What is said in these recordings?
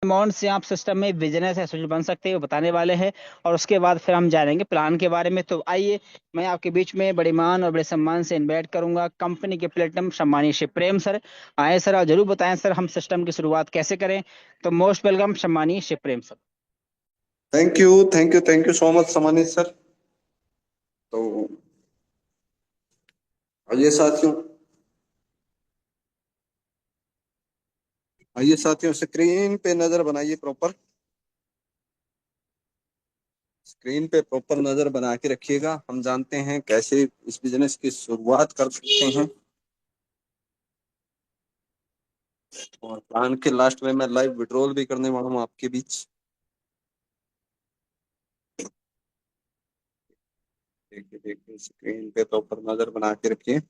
Amount से आप system में बिजनेस एसोसिएट बन सकते हैं वो बताने वाले हैं। और उसके बाद फिर हम जानेंगे प्लान के बारे में। तो आइए, मैं आपके बीच में बड़े मान और बड़े सम्मान से इनवाइट करूंगा कंपनी के प्लेटनम सम्मानीय श्री प्रेम सर। आए सर, और जरूर बताएं सर हम सिस्टम की शुरुआत कैसे करें। तो मोस्ट वेलकम सम्मानीय Shri Prem sir. Thank you, thank you, thank you so much समानीत सर। तो आइए साथियों, आइए साथियों, स्क्रीन पे नजर बनाइए प्रॉपर। स्क्रीन पे प्रॉपर नजर बना के रखिएगा। हम जानते हैं कैसे इस बिजनेस की शुरुआत कर सकते हैं। और प्लान के लास्ट में मैं लाइव विड्रॉल भी करने वाला हूँ आपके बीच। देखिए देखिए, स्क्रीन पे प्रॉपर नजर बना के रखिए।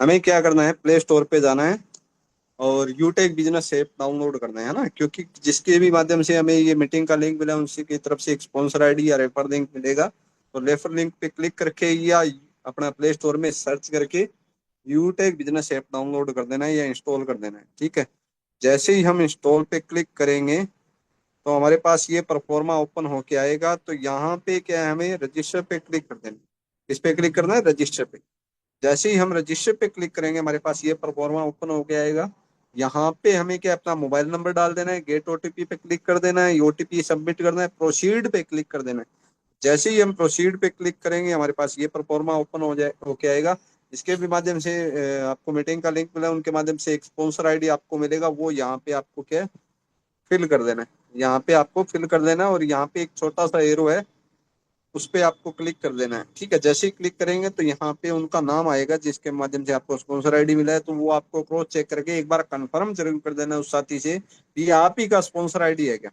हमें क्या करना है, प्ले स्टोर पे जाना है और यूटेक बिजनेस ऐप डाउनलोड करना है ना, क्योंकि जिसके भी माध्यम से हमें ये मीटिंग का लिंक मिला उनसे की तरफ से एक स्पॉन्सर आईडी या रेफर लिंक मिलेगा। तो रेफर लिंक पे क्लिक करके या अपना प्ले स्टोर में सर्च करके यूटेक बिजनेस ऐप डाउनलोड कर देना है या इंस्टॉल कर देना है। ठीक है। जैसे ही हम इंस्टॉल पे क्लिक करेंगे तो हमारे पास ये परफॉर्मा ओपन होके आएगा। तो यहाँ पे क्या है, हमें रजिस्टर पे क्लिक कर देना है। इस पे क्लिक करना है, रजिस्टर पे। जैसे ही हम रजिस्टर पे क्लिक करेंगे हमारे पास ये परफॉर्मा ओपन होके आएगा। यहाँ पे हमें क्या, अपना मोबाइल नंबर डाल देना है, गेट ओटीपी पे क्लिक कर देना है, ओटीपी सबमिट करना है, प्रोसीड पे क्लिक कर देना है। जैसे ही हम प्रोसीड पे क्लिक करेंगे हमारे पास ये परफॉर्मा ओपन हो जाए होके आएगा। इसके भी माध्यम से आपको मीटिंग का लिंक मिला है, उनके माध्यम से एक स्पॉन्सर आईडी आपको मिलेगा। वो यहाँ पे आपको क्या है, फिल कर देना है। यहाँ पे आपको फिल कर देना है और यहाँ पे एक छोटा सा एरो है, उस पे आपको क्लिक कर देना है। ठीक है। जैसे ही क्लिक करेंगे तो यहाँ पे उनका नाम आएगा जिसके माध्यम से आपको स्पॉन्सर आईडी मिला है। तो वो आपको क्रॉस चेक करके एक बार कंफर्म जरूर कर देना है उस साथी से, ये आप ही का स्पॉन्सर आईडी है क्या।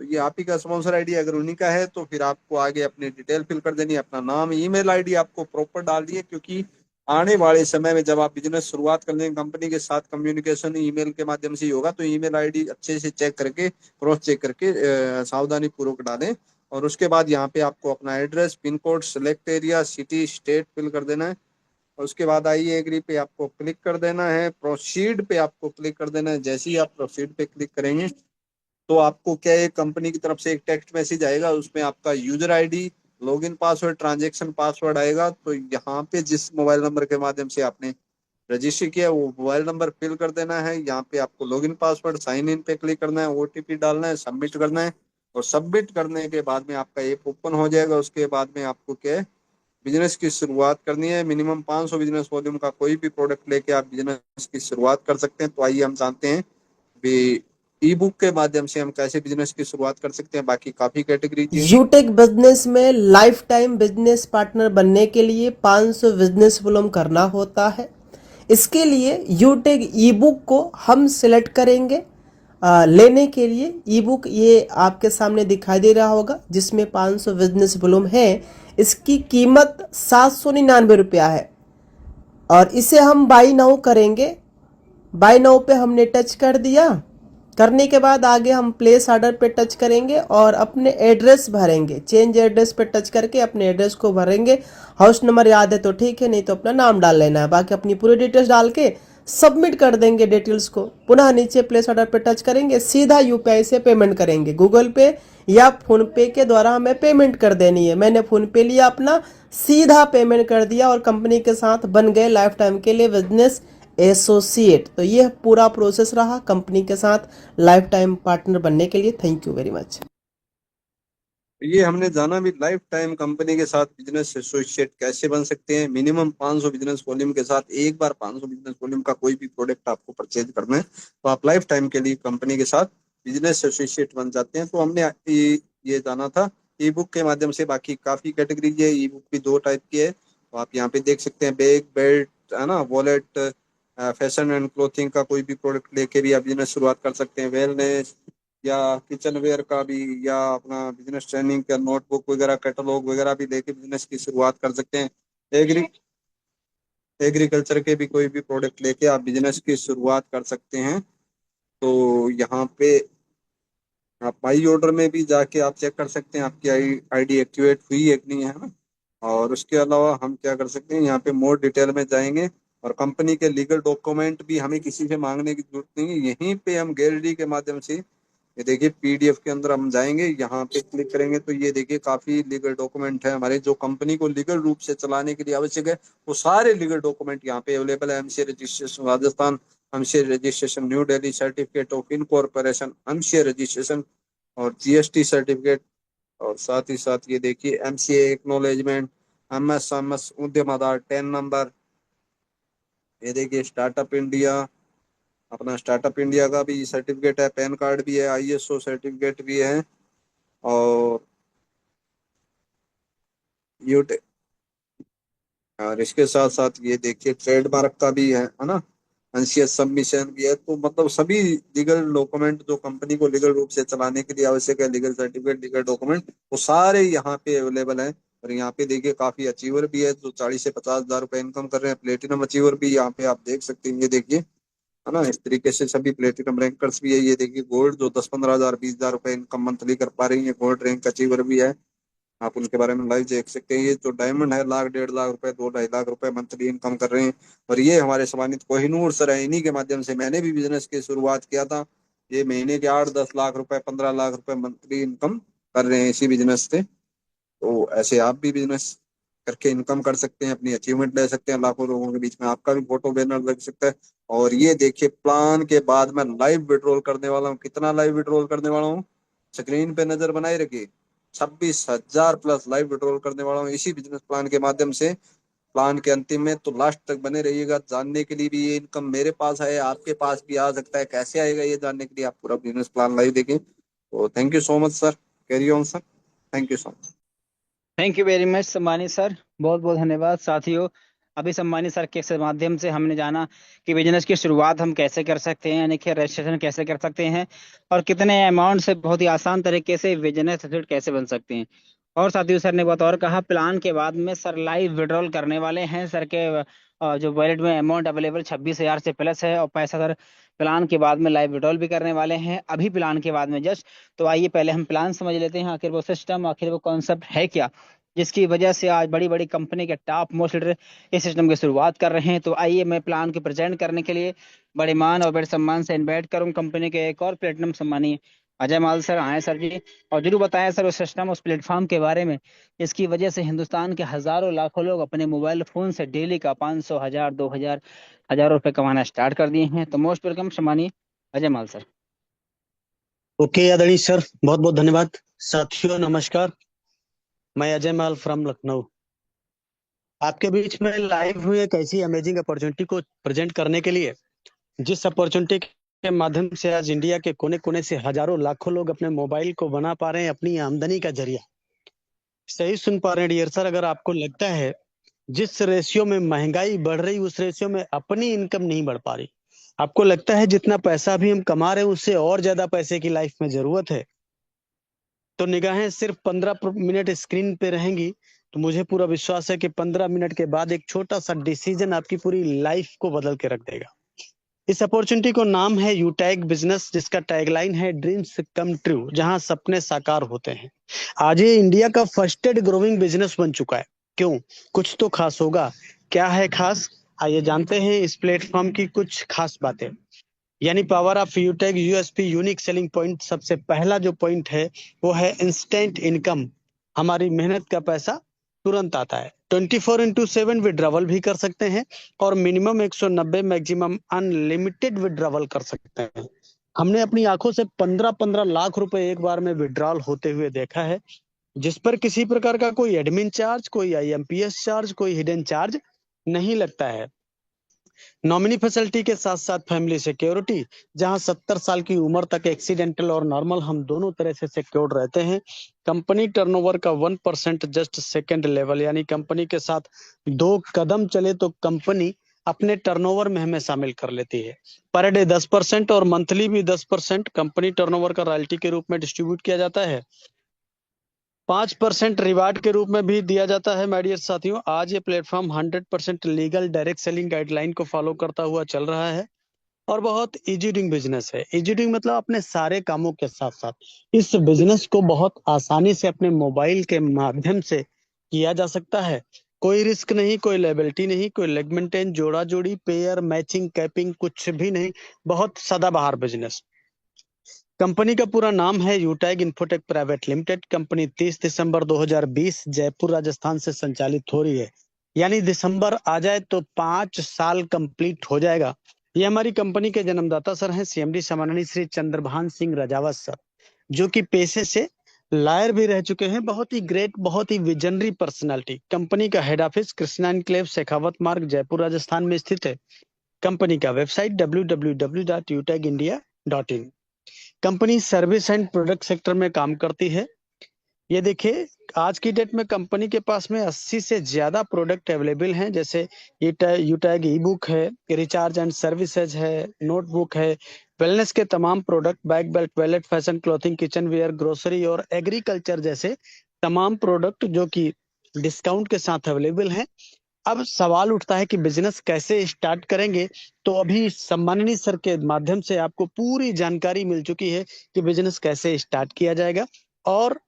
तो ये आप ही का स्पॉन्सर आईडी अगर उन्हीं का है तो फिर आपको आगे अपनी डिटेल फिल कर देनी है। अपना नाम, ईमेल आईडी आपको प्रॉपर डाल दिए, क्योंकि आने वाले समय में जब आप बिजनेस शुरुआत कर लेंगे कंपनी के साथ, कम्युनिकेशन ईमेल के माध्यम से ही होगा। तो ईमेल आईडी अच्छे से चेक करके, क्रॉस चेक करके सावधानी पूर्वक डालें। और उसके बाद यहाँ पे आपको अपना address, pin code, select area, city, state fill कर देना है। और उसके बाद आइए एग्री पे आपको क्लिक कर देना है, प्रोसीड पे आपको क्लिक कर देना है। जैसे ही आप प्रोसीड पे क्लिक करेंगे तो आपको क्या है, कंपनी की तरफ से एक टेक्स्ट मैसेज आएगा, उसमें आपका user ID, login password, transaction password आएगा। तो यहाँ पे जिस मोबाइल नंबर के माध्यम से आपने रजिस्टर किया वो मोबाइल नंबर फिल कर देना है। यहाँ पे आपको लॉगिन पासवर्ड, साइन इन पे क्लिक करना है, ओटीपी डालना है, सबमिट करना है। और सबमिट करने के बाद में आपका ऐप ओपन हो जाएगा। उसके बाद में आपको क्या है, बिजनेस की शुरुआत करनी है। मिनिमम 500 बिजनेस वॉल्यूम का कोई भी प्रोडक्ट लेके आप बिजनेस की शुरुआत कर सकते हैं। तो आइए हम जानते हैं भी ई बुक के माध्यम से हम कैसे बिजनेस की शुरुआत कर सकते हैं। बाकी काफी कैटेगरीज हैं। यूटेक बिजनेस में लाइफ टाइम बिजनेस पार्टनर बनने के लिए 500 बिजनेस वॉल्यूम करना होता है। इसके लिए यूटेक ई बुक को हम सिलेक्ट करेंगे। लेने के लिए ई बुक ये आपके सामने दिखाई दे रहा होगा, जिसमें 500 बिजनेस वॉल्यूम है। इसकी कीमत 799 रुपया है और इसे हम बाई नाउ करेंगे। बाय नाउ पे हमने टच कर दिया। करने के बाद आगे हम प्लेस ऑर्डर पे टच करेंगे और अपने एड्रेस भरेंगे। चेंज एड्रेस पे टच करके अपने एड्रेस को भरेंगे। हाउस नंबर याद है तो ठीक है, नहीं तो अपना नाम डाल लेना है। बाकी अपनी पूरी डिटेल्स डाल के सबमिट कर देंगे डिटेल्स को। पुनः नीचे प्लेस ऑर्डर पे टच करेंगे, सीधा यूपीआई से पेमेंट करेंगे। गूगल पे या फोन पे के द्वारा हमें पेमेंट कर देनी है। मैंने फोन पे लिया अपना, सीधा पेमेंट कर दिया और कंपनी के साथ बन गए लाइफ टाइम के लिए बिजनेस एसोसिएट। तो ये पूरा प्रोसेस रहा कंपनी के साथ लाइफ टाइम पार्टनर बनने के लिए। Thank you very much. ये हमने जाना भी लाइफ टाइम कंपनी के साथ बिजनेस एसोसिएट कैसे बन सकते हैं। मिनिमम 500 बिजनेस वॉल्यूम के साथ, एक बार 500 बिजनेस वॉल्यूम का कोई भी प्रोडक्ट आपको परचेज करना है तो आप लाइफ टाइम के लिए कंपनी के साथ बिजनेस एसोसिएट बन जाते हैं। तो हमने ये जाना था ई बुक के माध्यम से। बाकी काफी कैटेगरी है, ई बुक भी दो टाइप की है। तो आप यहाँ पे देख सकते हैं, बैग, बेल्ट, है ना, वॉलेट, फैशन एंड क्लोथिंग का कोई भी प्रोडक्ट लेके भी आप बिजनेस शुरुआत कर सकते हैं। वेलनेस या किचन वेयर का भी, या अपना बिजनेस ट्रेनिंग का नोटबुक वगैरह, कैटलॉग वगैरह भी लेके बिजनेस की शुरुआत कर सकते हैं। एग्री एग्रीकल्चर के भी कोई भी प्रोडक्ट लेके आप बिजनेस की शुरुआत कर सकते हैं। तो यहाँ पे आप माई ऑर्डर में भी जाके आप चेक कर सकते हैं आपकी आईडी एक्टिवेट हुई है कि नहीं, है ना। और उसके अलावा हम क्या कर सकते हैं, यहाँ पे मोर डिटेल में जाएंगे और कंपनी के लीगल डॉक्यूमेंट भी हमें किसी से मांगने की जरूरत नहीं है, यहीं पे हम गैलरी के माध्यम से, ये देखिए पीडीएफ के अंदर हम जाएंगे, यहाँ पे क्लिक करेंगे तो ये देखिए काफी लीगल डॉक्यूमेंट है हमारे, जो कंपनी को लीगल रूप से चलाने के लिए आवश्यक है, वो सारे लीगल डॉक्यूमेंट यहाँ पे अवेलेबल है। MCA registration Rajasthan, MCA registration new Delhi, certificate of incorporation, MCA registration और जीएसटी सर्टिफिकेट, और साथ ही साथ ये देखिए एमसीए एक्नोलेजमेंट, एमएस उद्यम आधार 10 नंबर, ये देखिए स्टार्टअप इंडिया, अपना स्टार्टअप इंडिया का भी सर्टिफिकेट है, पैन कार्ड भी है, आईएसओ सर्टिफिकेट भी है, और यूटे, और इसके साथ साथ ये देखिए ट्रेडमार्क का भी है ना, एनसीएस सबमिशन भी है। तो मतलब सभी लीगल डॉक्यूमेंट जो कंपनी को लीगल रूप से चलाने के लिए आवश्यक है, लीगल सर्टिफिकेट, लीगल डॉक्यूमेंट, वो सारे यहाँ पे अवेलेबल है। और यहाँ पे देखिए काफी अचीवर भी है जो 40 से 50 हजार रुपए इनकम कर रहे हैं, प्लेटिनम अचीवर भी यहाँ पे आप देख सकते हैं, ये देखिए है ना, इस तरीके से सभी प्लेटिनम रैंकर्स भी है। ये देखिए गोल्ड जो 10-15 हजार 20 हजार रुपए इनकम मंथली कर पा रही है, गोल्ड रैंक अचीवर भी है, आप उनके बारे में लाइव देख सकते हैं। ये जो डायमंड है, लाख 1.5 लाख रुपए 2-2.5 लाख रुपए मंथली इनकम कर रहे हैं। और ये हमारे सम्मानित कोहिनूर सर है, इन्हीं के माध्यम से मैंने भी बिजनेस की शुरुआत किया था। ये महीने के 8-10 लाख रुपए 15 लाख रुपए मंथली इनकम कर रहे हैं इसी बिजनेस से। तो ऐसे आप भी बिजनेस करके इनकम कर सकते हैं, अपनी अचीवमेंट ले सकते हैं, लाखों लोगों के बीच में आपका भी फोटो बैनर लग सकता है। और ये देखिए प्लान के बाद मैं लाइव विड्रॉल करने वाला हूँ। कितना लाइव विड्रॉल करने वाला हूँ, स्क्रीन पे नजर बनाए रखिए, 26 हजार प्लस लाइव विड्रॉल करने वाला हूँ इसी बिजनेस प्लान के माध्यम से। प्लान के अंतिम में तो लास्ट तक बने रहिएगा जानने के लिए भी, ये इनकम मेरे पास है, आपके पास भी आ सकता है, कैसे आएगा ये जानने के लिए आप पूरा बिजनेस प्लान लाइव देखें। तो thank you so much sir, carry on sir, thank you so much. Thank you very much सम्मानित सर, बहुत बहुत धन्यवाद साथियों। अभी सम्मानित सर के माध्यम से हमने जाना कि बिजनेस की शुरुआत हम कैसे कर सकते हैं, यानी कि रजिस्ट्रेशन कैसे कर सकते हैं, और कितने अमाउंट से बहुत ही आसान तरीके से बिजनेस एसोसिएट कैसे बन सकते हैं। और साथियों सर ने एक बात और कहा, प्लान के बाद में सर लाइव विड्रॉल करने वाले हैं। सर के जो वॉलेट में अमाउंट अवेलेबल 26 हजार से प्लस है, और पैसा सर प्लान के बाद में लाइव विड्रॉल भी करने वाले हैं अभी प्लान के बाद में जस्ट। तो आइए पहले हम प्लान समझ लेते हैं, आखिर वो सिस्टम, आखिर वो कॉन्सेप्ट है क्या जिसकी वजह से आज बड़ी बड़ी कंपनी के टॉप मोस्ट लीडर इस सिस्टम की शुरुआत कर रहे हैं। तो आइए मैं प्लान को प्रेजेंट करने के लिए बड़े मान और बड़े सम्मान से इनवाइट करूं कंपनी के एक और प्लेटिनम सम्मानी अजय माल सर, आए सर जी, और जरूर बताएं सर उस सिस्टम, उस प्लेटफॉर्म के बारे में जिसकी वजह से हिंदुस्तान के हजारों लाखों लोग अपने मोबाइल फोन से डेली का 500, 1000, 2000, हजारों रुपए कमाना स्टार्ट कर दिए हैं। तो मोस्ट वेलकम सम्मानी अजय माल सर। ओके आदरणीय सर, बहुत बहुत धन्यवाद। साथियों नमस्कार, मैं अजय माल फ्रॉम लखनऊ आपके बीच में लाइव हुई एक ऐसी अमेजिंग अपॉर्चुनिटी को प्रेजेंट करने के लिए, जिस अपॉर्चुनिटी के माध्यम से आज इंडिया के कोने कोने से हजारों लाखों लोग अपने मोबाइल को बना पा रहे हैं अपनी आमदनी का जरिया। सही सुन पा रहे हैं डियर सर, अगर आपको लगता है जिस रेशियो में महंगाई बढ़ रही उस रेशियो में अपनी इनकम नहीं बढ़ पा रही, आपको लगता है जितना पैसा भी हम कमा रहे हैं उससे और ज्यादा पैसे की लाइफ में जरूरत है, तो निगाहें सिर्फ 15 मिनट स्क्रीन पे रहेंगी, तो मुझे पूरा विश्वास है कि 15 मिनट के बाद एक छोटा सा डिसीजन आपकी पूरी लाइफ को बदल के रख देगा। इस अपॉर्चुनिटी को नाम है यूटैग बिजनेस, जिसका टैगलाइन है ड्रीम्स कम ट्रू, जहां सपने साकार होते हैं। आज ये इंडिया का फर्स्टेड ग्रोइंग बिजनेस बन चुका है। क्यों? कुछ तो खास होगा। क्या है खास? आइए जानते हैं इस प्लेटफॉर्म की कुछ खास बातें। यानी power of यूटेक USP, unique selling point. सबसे पहला जो पॉइंट है वो है इंस्टेंट इनकम। हमारी मेहनत का पैसा तुरंत आता है। 24x7 विड्रॉवल भी कर सकते हैं और मिनिमम 190, मैक्सिमम अनलिमिटेड विड्रॉवल कर सकते हैं। हमने अपनी आंखों से 15-15 लाख रुपए एक बार में विड्रॉल होते हुए देखा है, जिस पर किसी प्रकार का कोई एडमिन चार्ज, कोई आईएमपीएस चार्ज, कोई हिडन चार्ज नहीं लगता है। नॉमिनी फैसिलिटी के साथ साथ फैमिली सिक्योरिटी, जहां 70 साल की उम्र तक एक्सीडेंटल और नॉर्मल हम दोनों तरह से सिक्योर्ड रहते हैं। कंपनी टर्नओवर का 1% जस्ट सेकंड लेवल, यानी कंपनी के साथ 2 कदम चले तो कंपनी अपने टर्नओवर में हमें शामिल कर लेती है। पर डे 10% और मंथली भी 10% कंपनी टर्नओवर का रॉयल्टी के रूप में डिस्ट्रीब्यूट किया जाता है। 5% रिवार्ड के रूप में भी दिया जाता है। माय डियर साथियों, आज ये platform 100% legal direct selling guideline को फॉलो करता हुआ चल रहा है और बहुत इजी डूइंग बिजनेस है। इजी डूइंग मतलब अपने सारे कामों के साथ साथ इस बिजनेस को बहुत आसानी से अपने मोबाइल के माध्यम से किया जा सकता है। कोई रिस्क नहीं, कोई लायबिलिटी नहीं, कोई लेग मेंटेन, जोड़ा जोड़ी, पेयर, मैचिंग, कैपिंग, कुछ भी नहीं। बहुत सदाबहार बिजनेस। कंपनी का पूरा नाम है यूटैग इन्फोटेक प्राइवेट लिमिटेड। कंपनी 30 दिसंबर 2020 जयपुर राजस्थान से संचालित हो रही है। यानी दिसंबर आ जाए तो 5 साल कंप्लीट हो जाएगा। ये हमारी कंपनी के जन्मदाता सर हैं, सीएमडी सम्माननीय श्री चंद्रभान सिंह राजावत सर, जो कि पेशे से लॉयर भी रह चुके हैं। बहुत ही ग्रेट, बहुत ही विजनरी पर्सनालिटी। कंपनी का head office Krishna enclave Shekhawat मार्ग जयपुर राजस्थान में स्थित है। कंपनी का website www.utegindia.in। Company service and product sector में काम करती है। ये देखिए, आज की डेट में कंपनी के पास में 80 से ज्यादा प्रोडक्ट अवेलेबल हैं, जैसे यूटैग ई बुक है, रिचार्ज एंड सर्विसेज है, नोटबुक है, वेलनेस के तमाम product, bag, belt, wallet, fashion, clothing, kitchen wear, grocery और एग्रीकल्चर जैसे तमाम प्रोडक्ट जो कि डिस्काउंट के साथ अवेलेबल हैं। अब सवाल उठता है कि बिजनेस कैसे स्टार्ट करेंगे। तो अभी सम्माननीय सर के माध्यम से आपको पूरी जानकारी मिल चुकी है कि बिजनेस कैसे स्टार्ट किया जाएगा। और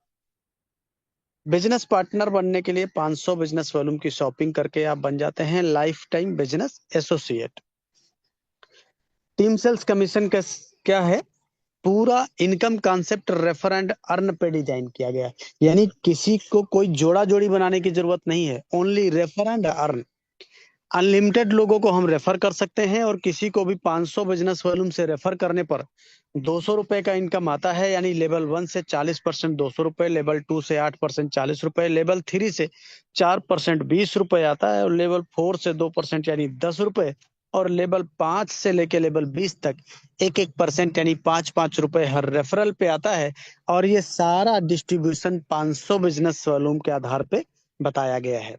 बिजनेस पार्टनर बनने के लिए 500 बिजनेस वॉल्यूम की शॉपिंग करके आप बन जाते हैं life time business associate. Team sales commission का क्या है? पूरा income concept refer and earn पे डिजाइन किया गया है। यानी किसी को कोई जोड़ा जोड़ी बनाने की जरूरत नहीं है, only refer and earn. Unlimited लोगों को हम रेफर कर सकते हैं और किसी को भी 500 बिजनेस वॉल्यूम से रेफर करने पर 200 रुपए का इनकम आता है। यानी लेवल 1 से 40% 200 रुपए, लेवल 2 से 8% 40 रुपए, लेवल 3 से 4% 20 रुपए आता है, और लेवल 4 से 2% यानी 10 रुपए, और लेवल 5 से लेके लेवल 20 तक 1-1% यानी 5-5 रुपए हर रेफरल पे आता है। और ये सारा डिस्ट्रीब्यूशन 500 बिजनेस वॉल्यूम के आधार पे बताया गया है।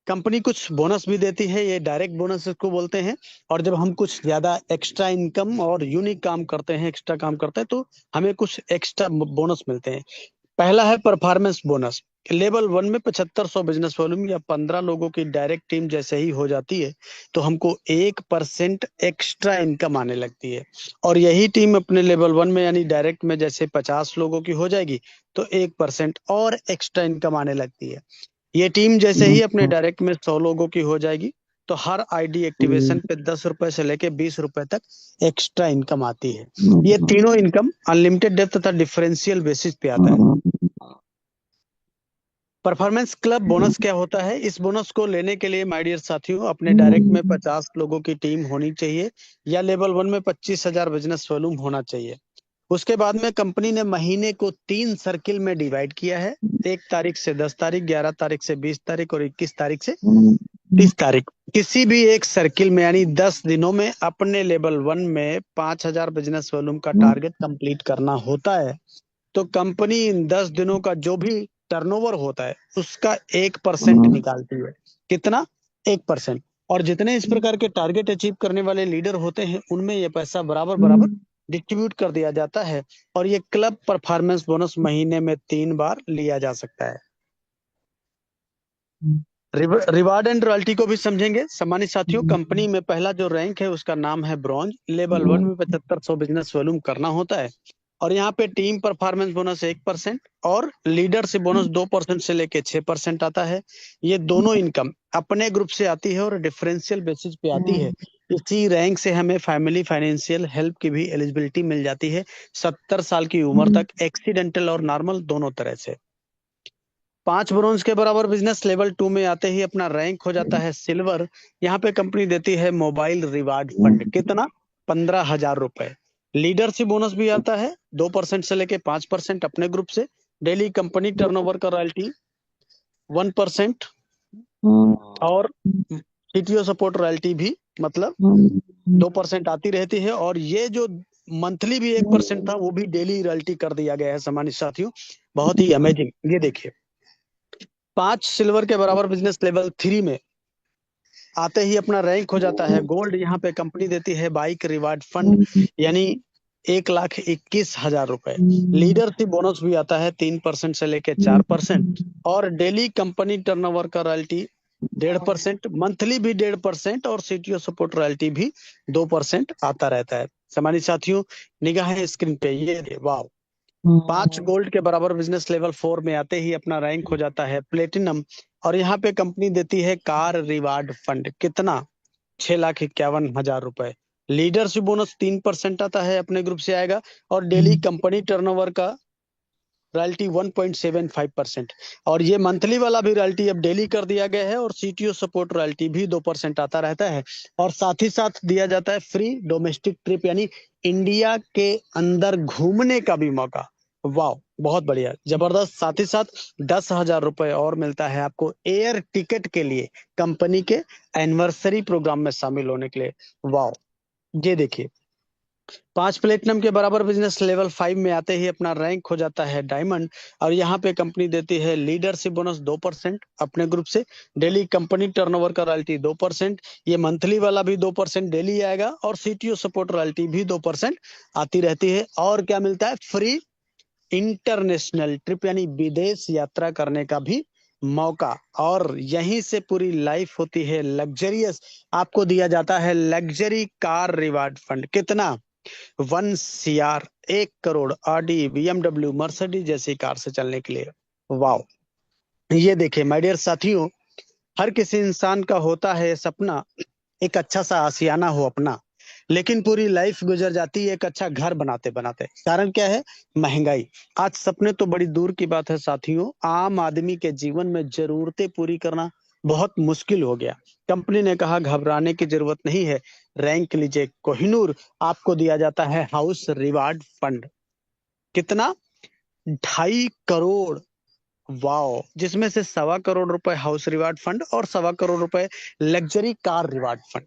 कंपनी कुछ बोनस भी देती है, ये डायरेक्ट बोनस को बोलते हैं। और जब हम कुछ ज्यादा एक्स्ट्रा इनकम और यूनिक काम करते हैं, एक्स्ट्रा काम करते हैं, तो हमें कुछ एक्स्ट्रा बोनस मिलते हैं। पहला है परफॉर्मेंस बोनस। लेवल 1 में 7500 बिजनेस वॉल्यूम या 15 लोगों की डायरेक्ट टीम जैसे ही हो जाती है तो हमको 1% एक्स्ट्रा इनकम आने लगती है। और यही टीम अपने लेवल 1 में यानी डायरेक्ट में जैसे 50 लोगों की हो जाएगी तो 1% और एक्स्ट्रा इनकम आने लगती है। ये टीम जैसे ही अपने डायरेक्ट में 100 लोगों की हो जाएगी तो हर आईडी एक्टिवेशन पे 10 रुपए से लेके 20 रुपए तक एक्स्ट्रा इनकम आती है। ये तीनों इनकम अनलिमिटेड डेप्थ तथा डिफरेंशियल बेसिस पे आता है। परफॉर्मेंस क्लब बोनस क्या होता है? इस बोनस को लेने के लिए माय डियर साथियों, अपने डायरेक्ट में 50 लोगों की टीम होनी चाहिए या लेवल 1 में 25,000 बिजनेस वॉल्यूम होना चाहिए। उसके बाद में कंपनी ने महीने को 3 सर्किल में डिवाइड किया है। 1 तारीख से 10 तारीख, 11 तारीख से 20 तारीख और 21 तारीख से 30 तारीख। किसी भी एक सर्किल में यानी 10 दिनों में अपने लेवल 1 में 5,000 बिजनेस वॉल्यूम का टारगेट कंप्लीट करना होता है। तो कंपनी इन 10 दिनों का जो भी टर्नओवर होता है उसका 1% निकालती है। कितना? 1%। और जितने इस प्रकार के टारगेट अचीव करने वाले लीडर होते हैं उनमें ये पैसा बराबर बराबर डिस्ट्रीब्यूट कर दिया जाता है। और ये क्लब परफॉर्मेंस बोनस महीने में 3 बार लिया जा सकता है। रिवार्ड एंड रॉयल्टी को भी समझेंगे। सम्मानित साथियों, कंपनी में पहला जो रैंक है उसका नाम है ब्रॉन्ज। लेवल 1 में 7500 बिजनेस वॉल्यूम करना होता है। और यहाँ पे टीम परफॉर्मेंस बोनस 1% और लीडरशिप बोनस 2% से लेके 6% आता है। ये दोनों इनकम अपने ग्रुप से आती है और डिफरेंशियल बेसिस पे आती है। इसी रैंक से हमें फैमिली फाइनेंशियल हेल्प की भी एलिजिबिलिटी मिल जाती है 70 साल की उम्र तक, एक्सीडेंटल और नॉर्मल दोनों तरह से। 5 ब्रोंज के बराबर बिजनेस लेवल 2 में आते ही अपना रैंक हो जाता है सिल्वर। यहाँ पे कंपनी देती है मोबाइल रिवार्ड फंड। कितना? 15,000 रुपए। लीडरशिप बोनस भी आता है 2% से लेके 5% अपने ग्रुप से। डेली कंपनी टर्नओवर का रॉयल्टी 1% और सीटीओ सपोर्ट रॉयल्टी भी मतलब 2% आती रहती है। और ये जो मंथली भी 1% था वो भी डेली रॉयल्टी कर दिया गया है। सम्मानित साथियों, बहुत ही अमेजिंग। ये देखिए, 5 सिल्वर के बराबर बिजनेस लेवल 3 में आते ही अपना रैंक हो जाता है गोल्ड। यहाँ पे कंपनी देती है बाइक रिवार्ड फंड यानी 1,21,000 रुपए। लीडरशिप बोनस भी आता है 3% से लेके 4% और डेली कंपनी टर्नओवर का रॉयल्टी 1.5%, मंथली भी 1.5% और सीटीओ सपोर्ट रॉयल्टी भी 2% आता रहता है। सम्मानित साथियों, निगाहें स्क्रीन पे, ये वाह, 5 गोल्ड के बराबर बिजनेस लेवल 4 में आते ही अपना रैंक हो जाता है प्लेटिनम और यहाँ पे कंपनी देती है कार रिवार्ड फंड। कितना? 6,51,000 रुपए। लीडरशिप बोनस 3% आता है, अपने ग्रुप से आएगा। और डेली कंपनी टर्नओवर का रॉयल्टी 1.75%। और ये मंथली वाला भी रॉयल्टी अब डेली कर दिया गया है। और सीटीओ सपोर्ट रॉयल्टी भी 2% आता रहता है। और साथ ही साथ दिया जाता है फ्री डोमेस्टिक ट्रिप, यानी इंडिया के अंदर घूमने का भी मौका। वाह, बहुत बढ़िया, जबरदस्त। साथ ही साथ 10,000 रुपए और मिलता है आपको एयर टिकट के लिए, कंपनी के एनिवर्सरी प्रोग्राम में शामिल होने के लिए। वाह, ये देखिए, 5 प्लेटिनम के बराबर बिजनेस लेवल 5 में आते ही अपना रैंक हो जाता है डायमंड। और यहाँ पे कंपनी देती है लीडरशिप बोनस 2% अपने ग्रुप से। डेली कंपनी टर्नओवर का रॉयल्टी 2%। ये मंथली वाला भी 2% डेली आएगा। और सीटीओ सपोर्ट रॉयल्टी भी 2% आती रहती है। और क्या मिलता है? फ्री इंटरनेशनल ट्रिप, यानी विदेश यात्रा करने का भी मौका। और यहीं से पूरी लाइफ होती है लग्जरियस। आपको दिया जाता है लग्जरी कार रिवार्ड फंड। कितना? 1 CR, 1 crore Audi, BMW, Mercedes जैसी कार से चलने के लिए। वाह, ये देखिए माय डियर साथियों, हर किसी इंसान का होता है सपना एक अच्छा सा आशियाना हो अपना, लेकिन पूरी लाइफ गुजर जाती है एक अच्छा घर बनाते बनाते। कारण क्या है? महंगाई। आज सपने तो बड़ी दूर की बात है साथियों, आम आदमी के जीवन में जरूरतें पूरी करना बहुत मुश्किल हो गया। कंपनी ने कहा घबराने की जरूरत नहीं है, रैंक लीजिए कोहिनूर। आपको दिया जाता है हाउस रिवार्ड फंड। कितना? 2.5 करोड़। वाओ, जिसमें से 1.25 करोड़ रुपए हाउस रिवार्ड फंड और 1.25 करोड़ रुपए लग्जरी कार रिवार्ड फंड।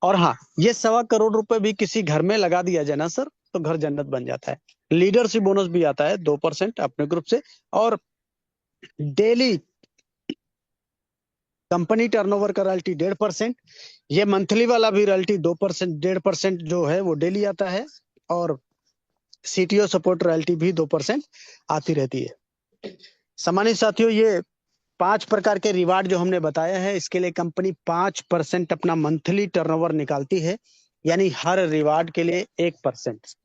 और हाँ, ये 1.25 करोड़ रुपए भी किसी घर में लगा दिया जाए ना सर, तो घर जन्नत बन जाता है। लीडरशिप बोनस भी आता है 2% अपने ग्रुप से। और डेली कंपनी टर्नओवर का रॉयल्टी 1.5%। ये मंथली वाला भी रॉयल्टी 2%, 1.5% जो है वो डेली आता है। और सीटीओ सपोर्ट रॉयल्टी भी 2% आती रहती है। सम्मानित साथियों, ये 5 प्रकार के रिवार्ड जो हमने बताया है, इसके लिए कंपनी 5% अपना मंथली टर्नओवर निकालती है, यानी हर रिवार्ड के लिए 1%।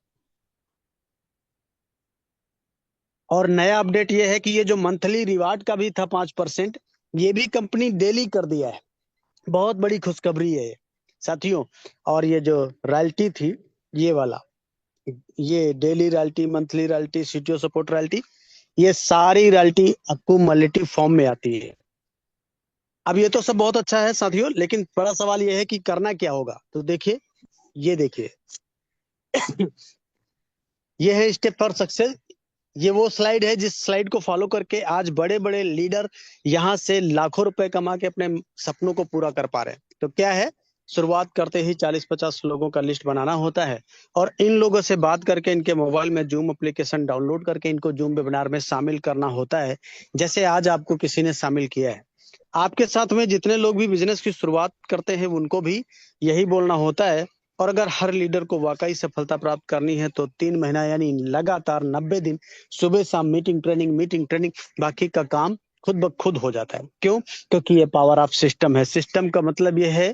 और नया अपडेट ये है कि ये जो मंथली रिवार्ड का भी था 5%, ये भी कंपनी डेली कर दिया है। बहुत बड़ी खुशखबरी है साथियों। और ये जो रॉयल्टी थी, ये वाला, ये daily royalty, monthly royalty, CTO support royalty, ये सारी रॉयल्टी एक्युमुलेटिव फॉर्म में आती है। अब ये तो सब बहुत अच्छा है साथियों, लेकिन बड़ा सवाल ये है कि करना क्या होगा। तो देखिए, ये देखिए, ये है स्टेप फॉर सक्सेस। ये वो स्लाइड है जिस स्लाइड को फॉलो करके आज बड़े बड़े लीडर यहाँ से लाखों रुपए कमा के अपने सपनों को पूरा कर पा रहे हैं। तो क्या है? शुरुआत करते ही 40-50 लोगों का लिस्ट बनाना होता है। और इन लोगों से बात करके इनके मोबाइल में जूम एप्लीकेशन डाउनलोड करके इनको जूम वेबिनार में शामिल करना होता है, जैसे आज आपको किसी ने शामिल किया है। आपके साथ में जितने लोग भी बिजनेस की शुरुआत करते हैं उनको भी यही बोलना होता है। और अगर हर लीडर को वाकई सफलता प्राप्त करनी है तो 3 महीना यानी लगातार 90 दिन सुबह शाम मीटिंग ट्रेनिंग, बाकी का काम खुद ब खुद हो जाता है। क्यों? क्योंकि ये पावर ऑफ सिस्टम है। सिस्टम का मतलब ये है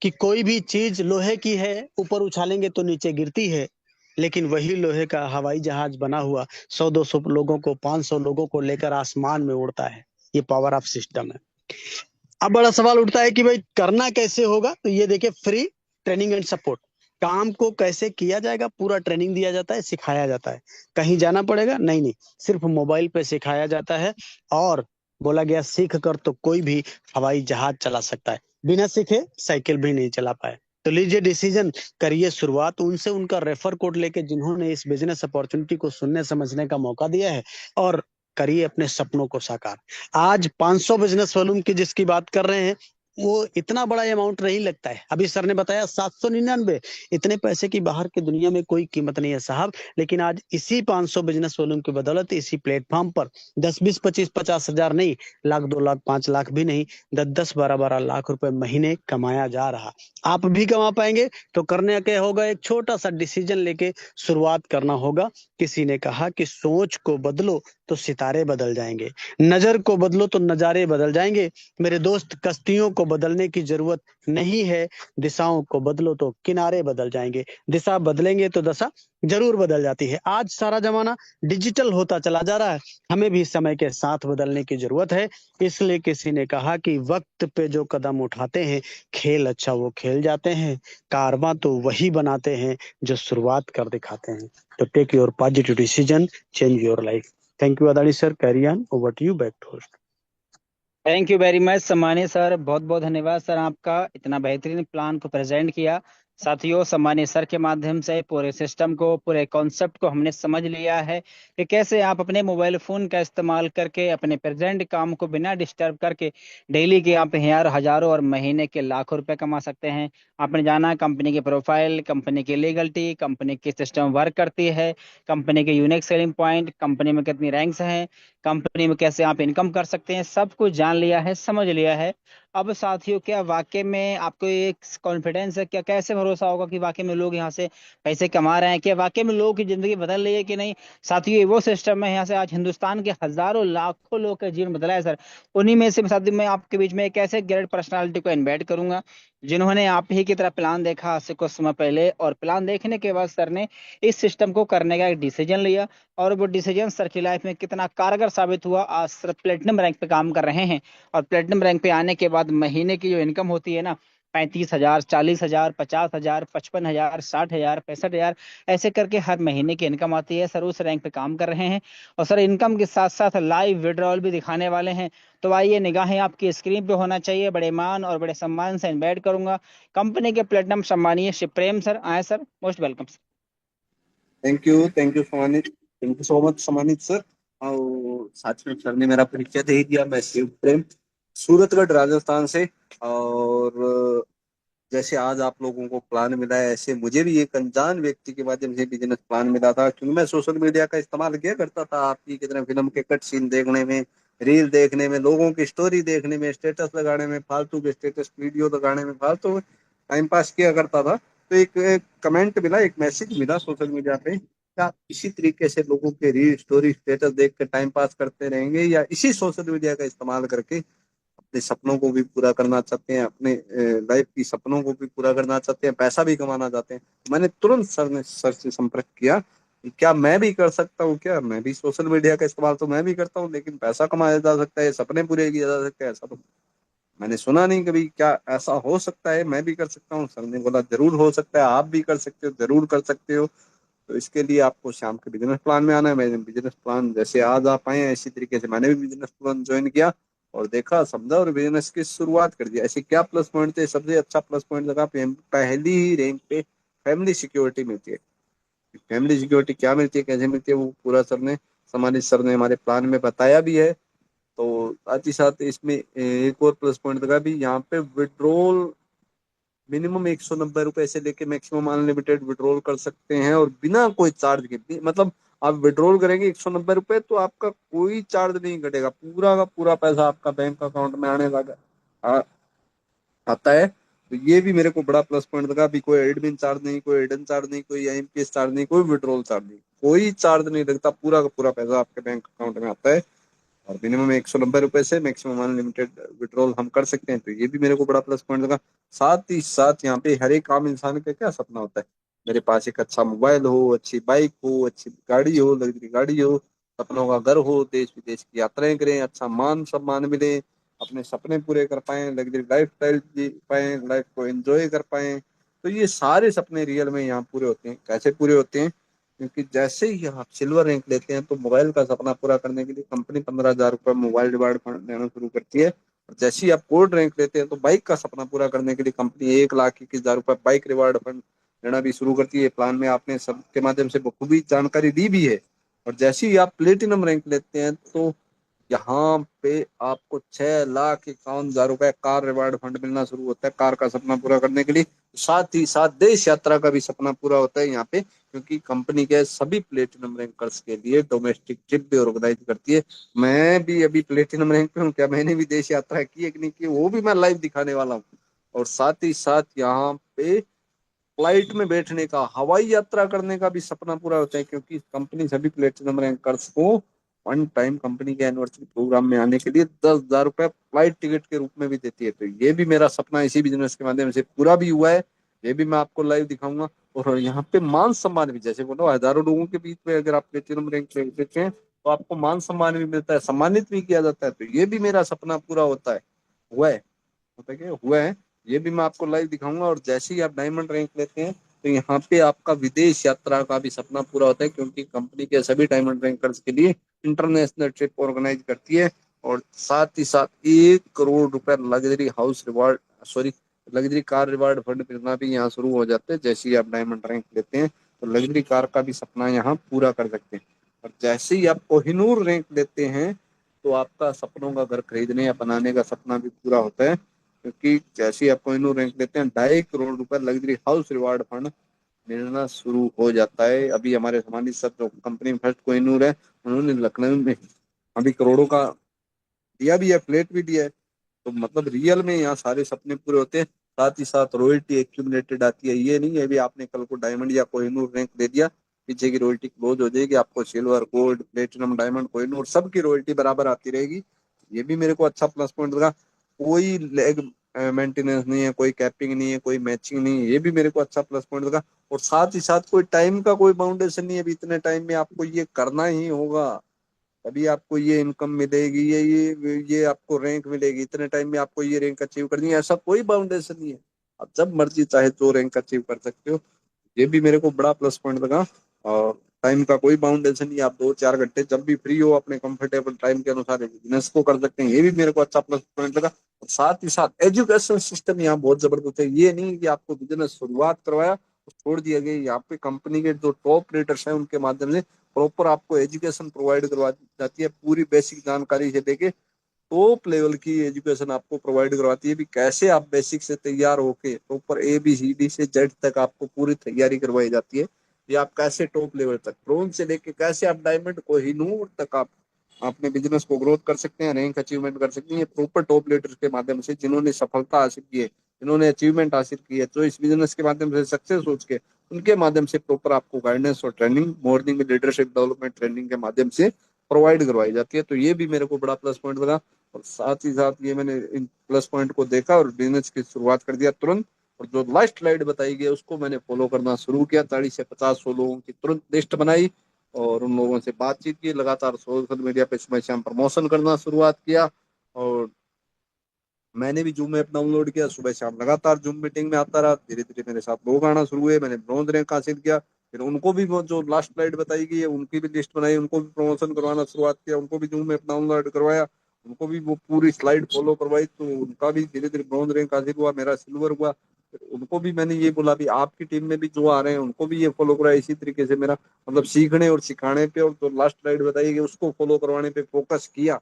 कि कोई भी चीज लोहे की है, ऊपर उछालेंगे तो नीचे गिरती है, लेकिन वही लोहे का हवाई जहाज बना हुआ 100-200 लोगों को, 500 लोगों को लेकर आसमान में उड़ता है। ये पावर ऑफ सिस्टम है। अब बड़ा सवाल उठता है कि भाई करना कैसे होगा। तो ये देखिए, फ्री ट्रेनिंग एंड सपोर्ट। काम को कैसे किया जाएगा, पूरा ट्रेनिंग दिया जाता है, सिखाया जाता है। कहीं जाना पड़ेगा? नहीं नहीं, सिर्फ मोबाइल पे सिखाया जाता है। और बोला गया सीख कर तो कोई भी हवाई जहाज चला सकता है, बिना सीखे साइकिल भी नहीं चला पाए। तो लीजिए डिसीजन, करिए शुरुआत उनसे उनका रेफर कोड लेके जिन्होंने इस बिजनेस अपॉर्चुनिटी को सुनने समझने का मौका दिया है, और करिए अपने सपनों को साकार। आज 500 बिजनेस वॉल्यूम की जिसकी बात कर रहे हैं, वो इतना बड़ा अमाउंट नहीं लगता है। अभी सर ने बताया 799, इतने पैसे की बाहर की दुनिया में कोई कीमत नहीं है साहब। लेकिन आज इसी 500 बिजनेस वॉल्यूम की बदौलत इसी प्लेटफॉर्म पर 10, 20, 25, 50 हजार नहीं, लाख, 2 लाख, 5 लाख भी नहीं, 10, 10, 12, 12 लाख रुपए महीने कमाया जा रहा। आप भी कमा पाएंगे। तो करने क्या होगा? एक छोटा सा डिसीजन लेके शुरुआत करना होगा। किसी ने कहा कि सोच को बदलो तो सितारे बदल जाएंगे, नजर को बदलो तो नजारे बदल जाएंगे। मेरे दोस्त, कश्तियों को को बदलने की जरूरत नहीं है। दिशाओं को बदलो तो किनारे बदल जाएंगे, दिशा बदलेंगे तो दशा जरूर बदल जाती है। आज सारा जमाना डिजिटल होता चला जा रहा है, हमें भी समय के साथ बदलने की जरूरत है। इसलिए किसी ने कहा कि वक्त पे जो कदम उठाते हैं, खेल अच्छा वो खेल जाते हैं, कारवां तो वही बनाते हैं जो शुरुआत कर दिखाते हैं। तो take your positive decision, change your life. Thank you Adani sir, carry on, over to you, back to host. Thank you very much सम्मानीय सर, बहुत बहुत धन्यवाद सर, आपका इतना बेहतरीन प्लान को प्रेजेंट किया। साथियों, सम्मानीय सर के माध्यम से पूरे सिस्टम को, पूरे कॉन्सेप्ट को हमने समझ लिया है कि कैसे आप अपने मोबाइल फोन का इस्तेमाल करके अपने प्रेजेंट काम को बिना डिस्टर्ब करके डेली के आप यार हजारों और महीने के लाखों रुपए कमा सकते हैं। आपने जाना कंपनी की प्रोफाइल, कंपनी की लीगलिटी, कंपनी की सिस्टम वर्क करती है, कंपनी के यूनिक सेलिंग पॉइंट, कंपनी में कितनी रैंक्स हैं, कंपनी में कैसे आप इनकम कर सकते हैं, सब कुछ जान लिया है, समझ लिया है। अब साथियों, क्या वाकई में आपको एक कॉन्फिडेंस है, क्या कैसे भरोसा होगा कि वाकई में लोग यहाँ से पैसे कमा रहे हैं, क्या वाकई में लोगों की जिंदगी बदल रही है कि नहीं? साथियों, ये वो सिस्टम है, यहाँ से आज हिंदुस्तान के हजारों लाखों लोग का जीवन बदला है सर। उन्हीं में से साथियों, मैं आपके बीच में एक ऐसे ग्रेट पर्सनालिटी को इन्वाइट करूंगा जिन्होंने आप ही की तरह प्लान देखा आज से कुछ समय पहले, और प्लान देखने के बाद सर ने इस सिस्टम को करने का एक डिसीजन लिया, और वो डिसीजन सर की लाइफ में कितना कारगर साबित हुआ। आज सर प्लेटिनम रैंक पे काम कर रहे हैं, और प्लेटिनम रैंक पे आने के बाद महीने की जो इनकम होती है ना, 35,000, 40,000, 50,000, 55,000, 60,000, 65,000, ऐसे करके हर महीने की इनकम आती है। सर उस रैंक पे काम कर रहे हैं, और सर इनकम के साथ साथ लाइव विड्रॉल भी दिखाने वाले हैं। तो आइए, निगाहें आपकी स्क्रीन पे होना चाहिए, बड़े मान और बड़े सम्मान से इन्वाइट करूंगा कंपनी के प्लेटिनम सम्मानीय श्री प्रेम सर। आए sir, most welcome sir. Thank you सम्मानित, थैंक यू सो मच सम्मानित सर। और साथ में सर ने मेरा परिचय दे दिया, मैं शिव प्रेम, सूरतगढ़ राजस्थान से। और जैसे आज आप लोगों को प्लान मिला है, ऐसे मुझे भी एक अनजान व्यक्ति के माध्यम से बिजनेस प्लान मिला था, क्योंकि मैं सोशल मीडिया का इस्तेमाल किया करता था आपकी कितने फिल्म के कट सीन देखने में, रील देखने में, लोगों की स्टोरी देखने में, स्टेटस लगाने में, फालतू के स्टेटस वीडियो लगाने में, फालतू टाइम पास किया करता था। तो एक कमेंट मिला, एक मैसेज मिला सोशल मीडिया पे, क्या आप इसी तरीके से लोगों के रील स्टोरी स्टेटस देख के टाइम पास करते रहेंगे, या इसी सोशल मीडिया का इस्तेमाल करके अपने सपनों को भी पूरा करना चाहते हैं, अपने लाइफ की सपनों को भी पूरा करना चाहते हैं, पैसा भी कमाना चाहते हैं? मैंने तुरंत सर से संपर्क किया कि क्या मैं भी कर सकता हूँ, क्या मैं भी सोशल मीडिया का इस्तेमाल तो मैं भी करता हूँ, लेकिन पैसा कमाया जा सकता है, सपने पूरे किए जा सकते हैं, ऐसा तो मैंने सुना नहीं कभी। क्या ऐसा हो सकता है, मैं भी कर सकता हूँ? सर ने बोला जरूर हो सकता है, आप भी कर सकते हो, जरूर कर सकते हो। तो इसके लिए आपको शाम के बिजनेस प्लान में आना है। मैंने बिजनेस प्लान जैसे आज आप आए हैं, इसी तरीके से मैंने भी बिजनेस प्लान ज्वाइन किया और देखा, समझा और बिजनेस की शुरुआत कर दिया। ऐसे क्या प्लस पॉइंट थे? सबसे अच्छा प्लस पॉइंट लगा पहली ही रैंक पे फैमिली सिक्योरिटी मिलती है। फैमिली सिक्योरिटी क्या मिलती है, कैसे मिलती है, वो पूरा सर ने, समानी सर ने हमारे प्लान में बताया भी है। तो साथ ही साथ इसमें एक और प्लस पॉइंट लगा भी, यहाँ पे विड्रॉल मिनिमम 190 रुपए से लेके मैक्सिमम अनलिमिटेड विड्रॉल कर सकते हैं, और बिना कोई चार्ज के। मतलब आप विड्रॉल करेंगे 190 रुपए, तो आपका कोई चार्ज नहीं कटेगा, पूरा का पूरा पैसा आपका बैंक अकाउंट में आने लगा आता है। तो ये भी मेरे को बड़ा प्लस पॉइंट लगा भी, कोई एडमिन चार्ज नहीं, कोई हिडन चार्ज नहीं, कोई आईएमपीएस चार्ज नहीं, कोई विड्रॉल चार्ज नहीं, कोई चार्ज नहीं लगता, पूरा का पूरा पैसा आपके बैंक अकाउंट में आता है। और मिनिमम 190 रुपए से मैक्सिमम अनलिमिटेड विड्रॉल हम कर सकते हैं। तो ये भी मेरे को बड़ा प्लस पॉइंट लगा। साथ ही साथ यहाँ पे हर एक आम इंसान का क्या सपना होता है, मेरे पास एक अच्छा मोबाइल हो, अच्छी बाइक हो, अच्छी गाड़ी हो, लग्जरी गाड़ी हो, सपनों का घर हो, देश विदेश की यात्राएं करें, अच्छा मान सम्मान मिले, अपने सपने पूरे कर पाए, लग्जरी लाइफ स्टाइल जी पाए, लाइफ को एंजॉय कर पाए। तो ये सारे सपने रियल में यहाँ पूरे होते हैं। कैसे पूरे होते हैं? क्योंकि जैसे ही आप सिल्वर रैंक लेते हैं, तो मोबाइल का सपना पूरा करने के लिए कंपनी 15,000 रुपये मोबाइल डिवाइड फंड देना शुरू करती है। और जैसे ही आप गोल्ड रैंक लेते हैं, तो बाइक का सपना पूरा करने के लिए कंपनी 1,21,000 रुपये बाइक रिवार्ड फंड देना भी शुरू करती है। प्लान में आपने सबके माध्यम से बखूबी जानकारी दी भी है। और जैसे ही आप प्लेटिनम रैंक लेते हैं, तो यहाँ पे आपको 6,51,000 रुपए कार रिवार्ड फंड मिलना शुरू होता है, कार का सपना पूरा करने के लिए। साथ ही साथ देश यात्रा का भी सपना पूरा होता है यहाँ पे, क्योंकि कंपनी के सभी प्लेटिनम रैंकर्स के लिए डोमेस्टिक ट्रिप भी ऑर्गेनाइज करती है। मैं भी अभी प्लेटिनम रैंक पे हूँ, क्या मैंने भी देश यात्रा की है कि नहीं की, वो भी मैं लाइव दिखाने वाला हूँ। और साथ ही साथ यहाँ पे फ्लाइट में बैठने का, हवाई यात्रा करने का भी सपना पूरा होता है, क्योंकि कंपनी सभी प्लेटिनम रैंकर्स को वन टाइम कंपनी के एनिवर्सरी प्रोग्राम में आने के लिए 10,000 रुपए फ्लाइट टिकट के रूप में भी देती है। तो ये भी मेरा सपना इसी बिजनेस के माध्यम से पूरा भी हुआ है। ये भी मैं आपको लाइव दिखाऊंगा। और यहाँ पे मान सम्मान भी, जैसे बोलो हजारों लोगों के बीच में अगर आप प्लेटिनम रैंक ले लेते हैं तो आपको मान सम्मान भी मिलता है, सम्मानित भी किया जाता है। तो ये भी मेरा सपना पूरा होता है, हुआ है, होता है क्या? हुआ है। ये भी मैं आपको लाइव दिखाऊंगा। और जैसे ही आप डायमंड रैंक लेते हैं तो यहाँ पे आपका विदेश यात्रा का भी सपना पूरा होता है, क्योंकि कंपनी के सभी डायमंड रैंकर्स के लिए इंटरनेशनल ट्रिप ऑर्गेनाइज करती है। और साथ ही साथ 1 करोड़ रुपए luxury house reward, sorry, luxury car reward fund मिलना भी यहाँ शुरू हो जाते हैं जैसे ही आप डायमंड रैंक लेते हैं। तो लग्जरी कार का भी सपना यहाँ पूरा कर सकते हैं। और जैसे ही आप कोहिनूर रैंक लेते हैं तो आपका सपनों का घर खरीदने या बनाने का सपना भी पूरा होता है, क्योंकि जैसे ही आप कोहिनूर रैंक लेते हैं 2.5 करोड़ रुपए लग्जरी हाउस रिवार्ड फंड मिलना शुरू हो जाता है। अभी हमारे सम्मानित सब जो कंपनी फर्स्ट कोहिनूर है उन्होंने लखनऊ में अभी करोड़ों का दिया भी है, फ्लैट भी दिया है। तो मतलब रियल में यहाँ सारे सपने पूरे होते हैं। साथ ही साथ रॉयल्टी एक्यूमुलेटेड आती है। ये नहीं है भी आपने कल को डायमंड या कोहिनूर रैंक दे दिया पीछे की रॉयल्टी क्लोज हो जाएगी, आपको silver gold platinum diamond Kohinoor सबकी रॉयल्टी बराबर आती रहेगी। ये भी मेरे को अच्छा प्लस पॉइंट लगा। कोई लेग मेंटेनेंस नहीं है, कोई कैपिंग नहीं है, कोई मैचिंग नहीं है, ये भी मेरे को अच्छा प्लस पॉइंट लगा। और साथ ही साथ कोई टाइम का कोई बाउंडेशन नहीं है, अभी इतने टाइम में आपको ये करना ही होगा तभी आपको ये इनकम मिलेगी, ये आपको रैंक मिलेगी, इतने टाइम में आपको ये रैंक अचीव करनी है, ऐसा कोई बाउंडेशन नहीं है। आप जब मर्जी चाहे जो रैंक अचीव कर सकते हो। ये भी मेरे को बड़ा प्लस पॉइंट लगा। और टाइम का कोई बाउंडेशन नहीं, आप 2-4 घंटे जब भी फ्री हो अपने कंफर्टेबल टाइम के अनुसार बिजनेस को कर सकते हैं। ये भी मेरे को अच्छा प्लस पॉइंट लगा। और साथ ही साथ एजुकेशन सिस्टम यहाँ बहुत जबरदस्त है। ये नहीं कि आपको बिजनेस शुरुआत करवाया छोड़ दिया गया, यहाँ पे कंपनी के जो टॉप लीडर्स हैं उनके माध्यम से प्रॉपर आपको एजुकेशन प्रोवाइड करवा जाती है, पूरी बेसिक जानकारी से लेके टॉप लेवल की एजुकेशन आपको प्रोवाइड करवाती है भी कैसे आप बेसिक से तैयार होके प्रॉपर ABCD से जेड तक आपको पूरी तैयारी करवाई जाती है। ये आप कैसे टॉप लेवल तक ब्रोंज से लेके कैसे आप डायमंड कोहिनूर तक आप अपने बिजनेस को ग्रोथ कर सकते हैं, रैंक अचीवमेंट कर सकते हैं। ये प्रॉपर टॉप लीडर्स के माध्यम से जिन्होंने सफलता हासिल की है, जिन्होंने अचीवमेंट हासिल की है, जो इस बिजनेस के माध्यम से सक्सेस हो चुके, उनके माध्यम से प्रॉपर आपको गाइडेंस और ट्रेनिंग मॉर्निंग में लीडरशिप डेवलपमेंट ट्रेनिंग के माध्यम से प्रोवाइड करवाई जाती है। तो ये भी मेरे को बड़ा प्लस पॉइंट लगा। और साथ ही साथ ये मैंने इन प्लस पॉइंट को देखा और बिजनेस की शुरुआत कर दिया तुरंत। और जो लास्ट स्लाइड बताई गई उसको मैंने फॉलो करना शुरू किया। 40 से 50 लोगों की तुरंत लिस्ट बनाई और उन लोगों से बातचीत की, लगातार सोशल मीडिया पे सुबह शाम प्रमोशन करना शुरुआत किया। और मैंने भी जूम ऐप डाउनलोड किया, सुबह शाम लगातार जूम मीटिंग में आता रहा। धीरे धीरे मेरे साथ लोग आना शुरू हुए, मैंने ब्रॉन्ज रैंक हासिल किया। फिर उनको भी वो जो लास्ट स्लाइड बताई गई है उनकी भी लिस्ट बनाई, उनको भी प्रमोशन करवाना शुरुआत किया, उनको भी जूम ऐप डाउनलोड करवाया, उनको भी वो पूरी स्लाइड फॉलो करवाई। तो उनका भी धीरे धीरे ब्रॉन्ज रैंक हासिल हुआ, मेरा सिल्वर हुआ। फिर उनको भी मैंने ये बोला भी आपकी टीम में भी जो आ रहे हैं उनको भी ये फॉलो कराया। इसी तरीके से मेरा मतलब सीखने और सिखाने पे और जो लास्ट स्लाइड बताई गई उसको फॉलो करवाने पे फोकस किया।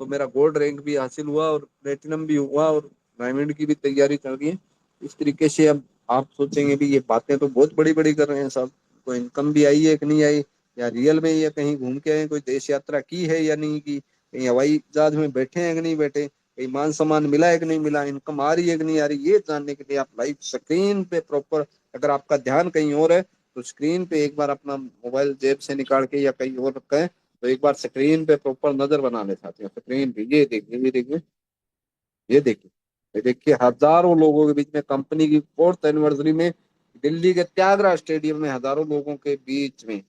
तो मेरा गोल्ड रैंक भी हासिल हुआ और प्लेटिनम भी हुआ और डायमंड की भी तैयारी चल रही है। इस तरीके से अब आप सोचेंगे भी ये बातें तो बहुत बड़ी बड़ी कर रहे हैं साहब, कोई इनकम भी आई है कि नहीं आई, या रियल में या कहीं घूम के आए, कोई देश यात्रा की है या नहीं की, कहीं हवाई जहाज में बैठे हैं कि नहीं बैठे, कहीं मान सम्मान मिला है कि नहीं मिला, इनकम आ रही है कि नहीं आ रही, ये जानने के लिए आप लाइव स्क्रीन पे प्रॉपर, अगर आपका ध्यान कहीं और है तो स्क्रीन पे एक बार अपना मोबाइल जेब से निकाल के या कहीं और रखा है तो एक बार स्क्रीन पे प्रॉपर नजर बनाने चाहते हैं। स्क्रीन पे ये देखिए, ये देखिए, ये देखिए, ये देखिए, हजारों लोगों के बीच में कंपनी की 4th एनिवर्सरी में दिल्ली के त्यागराज स्टेडियम में हजारों लोगों के बीच में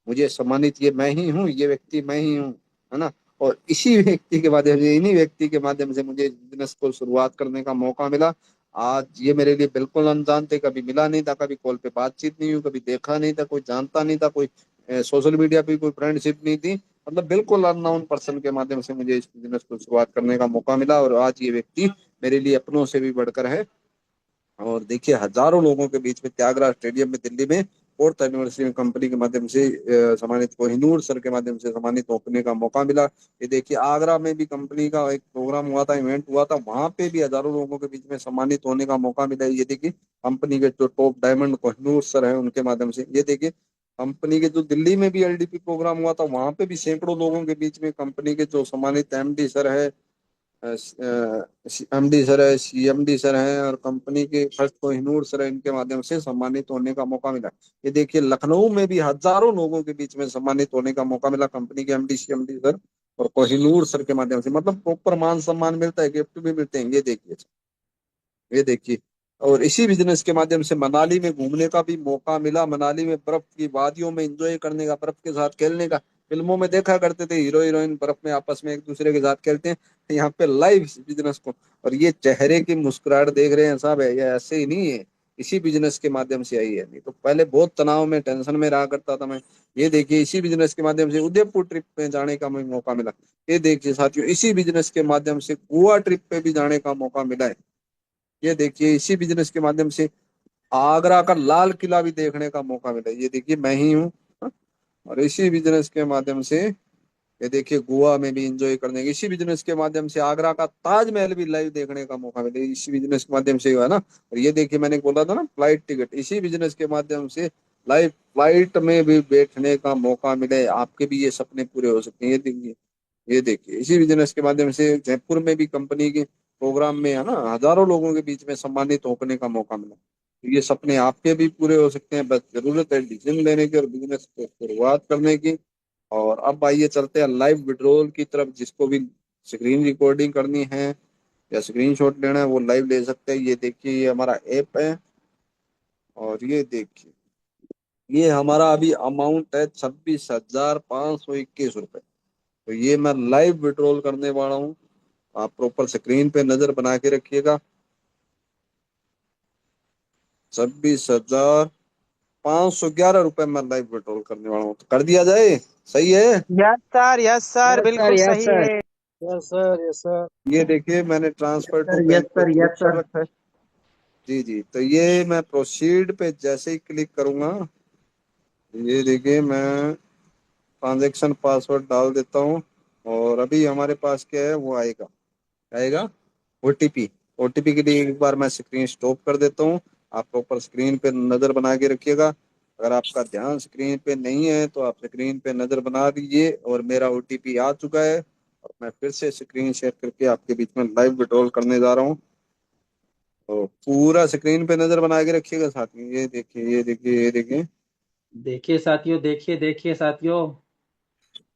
मुझे सम्मानित, ये मैं ही हूँ, ये व्यक्ति मैं ही हूँ, है ना। और इसी व्यक्ति के माध्यम से, इन्हीं व्यक्ति के माध्यम से मुझे बिजनेस को शुरुआत करने का मौका मिला। आज ये मेरे लिए बिल्कुल अनजान थे, कभी मिला नहीं था, कभी कॉल पे बातचीत नहीं हुई, कभी देखा नहीं था, कोई जानता नहीं था, कोई सोशल मीडिया पे कोई फ्रेंडशिप नहीं थी, मतलब बिल्कुल अननोन पर्सन के माध्यम से मुझे इस बिजनेस को शुरुआत करने का मौका मिला। और आज ये व्यक्ति मेरे लिए अपनों से भी बढ़कर है। और देखिए हजारों लोगों के बीच में त्यागराज स्टेडियम में दिल्ली में 4th एनिवर्सरी में कंपनी के माध्यम से सम्मानित कोहिनूर सर के माध्यम से सम्मानित होने का मौका मिला। ये देखिए आगरा में भी कंपनी का एक प्रोग्राम हुआ था, इवेंट हुआ था, वहां पे भी हजारों लोगों के बीच में सम्मानित होने का मौका मिला। ये देखिए कंपनी के जो टॉप डायमंड कोहिनूर सर है उनके माध्यम से। ये देखिए कंपनी के जो दिल्ली में भी LDP प्रोग्राम हुआ था वहां पे भी सैकड़ों लोगों के बीच में कंपनी के जो सम्मानित MD सर है एमडी सर है, सीएमडी सर हैं और कंपनी के फर्स्ट कोहिनूर सर है, इनके माध्यम से सम्मानित होने का मौका मिला। ये देखिए लखनऊ में भी हजारों लोगों के बीच में सम्मानित होने का मौका मिला कंपनी के एमडी सीएमडी सर और कोहिनूर सर के माध्यम से। मतलब प्रॉपर मान सम्मान मिलता है, गिफ्ट भी मिलते हैं। ये देखिए, ये देखिए। और इसी बिजनेस के माध्यम से मनाली में घूमने का भी मौका मिला। मनाली में बर्फ की वादियों में एंजॉय करने का, बर्फ के साथ खेलने का। फिल्मों में देखा करते थे हीरो हीरोइन बर्फ में आपस में एक दूसरे के साथ खेलते हैं, यहाँ पे लाइव बिजनेस को। और ये चेहरे की मुस्कुराहट देख रहे हैं साहब, है ये ऐसे ही नहीं है, इसी बिजनेस के माध्यम से आई है। नहीं तो पहले बहुत तनाव में टेंशन में रहा करता था मैं। ये देखिए इसी बिजनेस के माध्यम से उदयपुर ट्रिप पे जाने का मुझे मौका मिला। ये देखिए साथियों, इसी बिजनेस के माध्यम से गोवा ट्रिप पे भी जाने का मौका मिला है। ये देखिए इसी बिजनेस के माध्यम से आगरा का लाल किला भी देखने का मौका मिला। ये देखिए मैं ही हूँ। हाँ? और इसी बिजनेस के माध्यम से ये देखिए गोवा में भी एंजॉय करने के, इसी बिजनेस के माध्यम से आगरा का ताजमहल भी लाइव देखने का मौका मिला, इसी बिजनेस के माध्यम से हुआ है ना। और ये देखिए मैंने बोला था ना फ्लाइट टिकट, इसी बिजनेस के माध्यम से लाइव फ्लाइट में भी बैठने का मौका मिले। आपके भी ये सपने पूरे हो सकते हैं। ये देखिए, ये देखिए इसी बिजनेस के माध्यम से जयपुर में भी कंपनी के प्रोग्राम में है ना हजारों लोगों के बीच में सम्मानित होने का मौका मिला। तो ये सपने आपके भी पूरे हो सकते हैं, बस जरूरत है डिसीजन लेने की और बिजनेस को शुरुआत करने की। और अब आइए चलते हैं लाइव विड्रॉल की तरफ। जिसको भी स्क्रीन रिकॉर्डिंग करनी है या स्क्रीन शॉट लेना है वो लाइव ले सकते हैं। ये देखिए ये हमारा ऐप है और ये देखिए ये हमारा अभी अमाउंट है 26,521 रुपए। तो ये मैं लाइव विड्रॉल करने वाला हूँ। आप प्रॉपर स्क्रीन पे नजर बना के रखिएगा। 26,511 रुपए मैं लाइव विड्रॉल करने वाला हूँ। तो कर दिया जाए, सही है। यस सर, यस सर, बिल्कुल यस सही सर। है। Yes sir, yes sir. ये देखिए मैंने ट्रांसफर टू यस बैंक पे सर, क्लिक यस कर सर। रखा है। जी जी, तो ये मैं प्रोसीड पे जैसे ही क्लिक करूंगा, ये देखिए मैं ट्रांजैक्शन पासवर्ड डाल देता हूँ। और अभी हमारे पास क्या है वो आएगा, आएगा ओटीपी। ओटीपी के लिए एक बार मैं स्क्रीन स्टॉप कर देता हूँ। आप प्रॉपर स्क्रीन पे नजर बना के रखिएगा। अगर आपका ध्यान स्क्रीन पे नहीं है तो आप स्क्रीन पे नजर बना दीजिए। और मेरा ओटीपी आ चुका है और मैं फिर से स्क्रीन शेयर करके आपके बीच में लाइव विड्रॉल करने जा रहा हूँ। तो पूरा स्क्रीन पे नजर बना के रखिएगा साथ में। ये देखिए, ये देखिए, ये देखिए, देखिए साथियों, देखिए देखिए साथियों।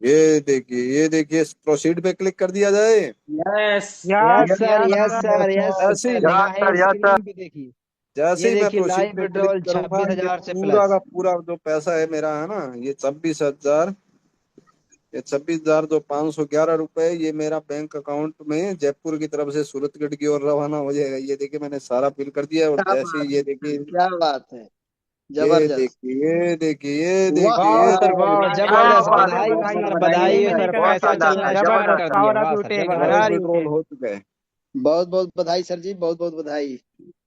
ये देखिए, ये देखिए प्रोसीड पे क्लिक कर दिया जाए। Yes yes yes sir, yes yes sir. Sir, yes जैसे सर, ही दिखाए स्क्रीन पे देखिए। जैसे ये ही मैं देखिए प्रोसीड लाइव पे क्लिक विड्रॉल करूंगा, छब्बीस ये हजार से पूरा प्लस। का पूरा जो पैसा है मेरा है ना, ये 26,000, ये 26,511 रुपए ये मेरा बैंक अकाउंट में जयपुर की तरफ से सूरतगढ़ की ओर रवाना हो जाएगा। ये देखिए मैंने सारा फिल कर दिया है। और क्या जैसे बात ही ये है देखिए, सर, क्या बात है। ये जबरदस्त। देखिए, ये देखिए, ये वाह देखिए, वाह ये सर, यार, वाह, देखिए क्या जबरदस्त। बात है, बधाई हो बहुत सर, बहुत बधाई हो बधाई, सर, बहुत पैसा शानदार, चलना स्टार्ट जबरदस्त। कर दिया। वाह सर, लाइव जबरदस्त। विड्रॉल हो चुका है। बहुत बहुत बधाई सर जी, बहुत बहुत बधाई।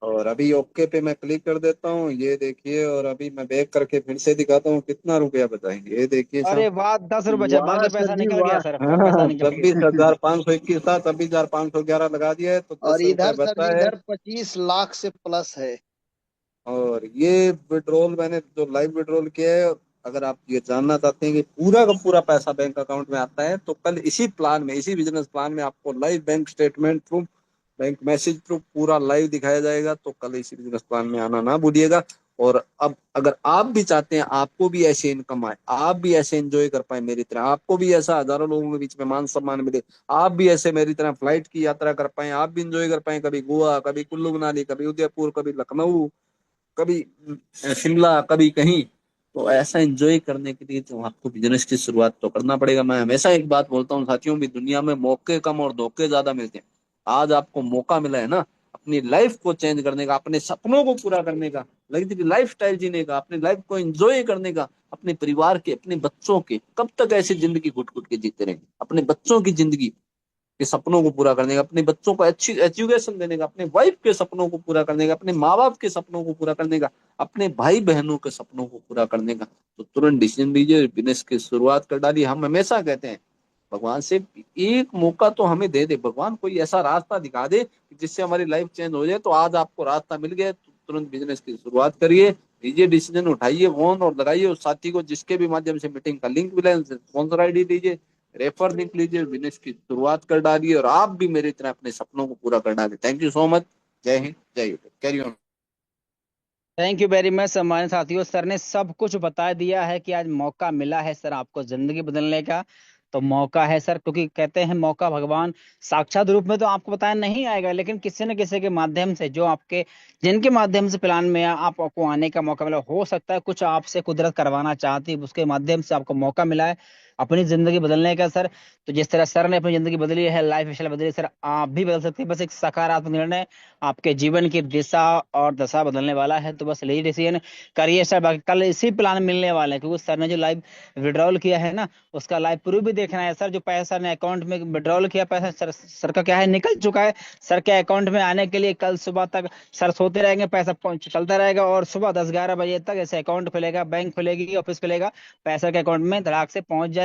और अभी ओके पे मैं क्लिक कर देता हूँ। ये देखिए, और अभी मैं बैक करके फिर से दिखाता हूँ कितना रुपया बचाएंगे। ये देखिए अरे साहब, वाह, 10 रुपए वाह बाकी सर पैसा जी, निकल गया वाह। सर, हाँ पैसा हाँ, निकल गया। 26,521 था, 26,511 लगा दिया है तो और 10 रुपया इधर सर बचा जी, है। इधर 25 लाख से प्लस है। और ये विड्रॉल मैंने जो लाइव विड्रॉल किया है, अगर आप ये जानना चाहते हैं कि पूरा का पूरा पैसा बैंक अकाउंट में आता है तो कल इसी प्लान में, इसी बिजनेस प्लान में आपको live bank statement proof, bank message proof पूरा लाइव दिखाया जाएगा। तो कल इसी बिजनेस प्लान में आना ना भूलिएगा। और अब अगर आप भी चाहते हैं आपको भी ऐसे इनकम आए, आप भी ऐसे एंजॉय कर पाए मेरी तरह, आपको भी ऐसा हजारों लोगों के बीच में मान सम्मान मिले, आप भी ऐसे मेरी तरह फ्लाइट की यात्रा कर पाए, आप भी एंजॉय कर पाए, कभी गोवा, कभी कुल्लू मनाली, कभी उदयपुर, कभी लखनऊ, कभी शिमला, कभी कहीं, तो ऐसा एंजॉय करने के लिए तो आपको बिजनेस की शुरुआत तो करना पड़ेगा। मैं हमेशा एक बात बोलता हूँ साथियों भी, दुनिया में मौके कम और धोखे ज्यादा मिलते हैं। आज आपको मौका मिला है ना अपनी लाइफ को चेंज करने का, अपने सपनों को पूरा करने का, लाइफ स्टाइल जीने का, अपनी लाइफ को एंजॉय करने का, अपने परिवार के, अपने बच्चों के। कब तक ऐसी जिंदगी घुट घुट के जीते रहेंगे? अपने बच्चों की जिंदगी के सपनों को पूरा करने का, अपने बच्चों को अच्छी एजुकेशन देने का, अपने वाइफ के सपनों को पूरा करने का, अपने माँ बाप के सपनों को पूरा करने का, अपने भाई बहनों के सपनों को पूरा करने का, तो तुरंत डिसीजन लीजिए, बिजनेस की शुरुआत कर डालिए। हम हमेशा कहते हैं भगवान से एक मौका तो हमें दे दे, भगवान कोई ऐसा रास्ता दिखा दे जिससे हमारी लाइफ चेंज हो जाए। तो आज आपको रास्ता मिल गया तो तुरंत बिजनेस की शुरुआत करिए, लीजिए डिसीजन, उठाइए फोन और लगाइए उस साथी को जिसके भी माध्यम से मीटिंग का लिंक मिला है, स्पॉन्सर आईडी दीजिए, रेफर लिंक लीजिए, बिजनेस की शुरुआत कर डालिए और आप भी मेरी तरह अपने सपनों को पूरा कर डालिए। Thank you so much. जय हिंद, जय YouTube. Carry on. Thank you very much हमारे साथियों। सर ने सब कुछ बता दिया है कि आज मौका मिला है सर आपको जिंदगी बदलने का। तो मौका है सर, क्योंकि कहते हैं मौका भगवान साक्षात रूप में तो आपको बताया नहीं आएगा, लेकिन किसी न किसी के माध्यम से, जो आपके जिनके माध्यम से प्लान में आपको आने का मौका मिला, हो सकता है कुछ आपसे कुदरत करवाना चाहती है, उसके माध्यम से आपको मौका मिला है अपनी जिंदगी बदलने का सर। तो जिस तरह सर ने अपनी जिंदगी बदली है, लाइफ स्टाइल बदली है सर, आप भी बदल सकते हैं। बस एक सकारात्मक निर्णय आपके जीवन की दिशा और दशा बदलने वाला है। तो बस यही डिसीजन करिए सर। बाकी कल इसी प्लान मिलने वाले हैं, क्योंकि सर ने जो लाइव विड्रॉल किया है ना, उसका लाइव प्रूफ भी देखना है सर। जो पैसा ने अकाउंट में विड्रॉल किया, पैसा सर का क्या है, निकल चुका है। सर के अकाउंट में आने के लिए कल सुबह तक सर सोते रहेंगे, पैसा चलता रहेगा, और सुबह 10-11 बजे तक ऐसे अकाउंट खुलेगा, बैंक खुलेगी, ऑफिस खुलेगा, पैसा के अकाउंट में धड़ाक से पहुंच जाएगा।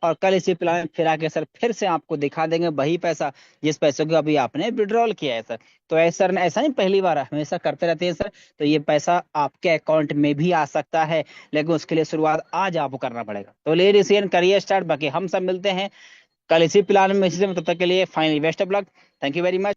और कल इसी प्लान फिर आके सर फिर से आपको दिखा देंगे वही पैसा जिस पैसे को अभी आपने विड्रॉल किया है सर। तो ऐसा ऐसा नहीं पहली बार है, हमेशा करते रहते हैं सर। तो ये पैसा आपके अकाउंट में भी आ सकता है, लेकिन उसके लिए शुरुआत आज आपको करना पड़ेगा। तो ले डिसीजन करिए स्टार्ट। बाकी हम सब मिलते हैं कल इसी प्लान में, इसी समय। तब तक के लिए finally best of luck. Thank you very much.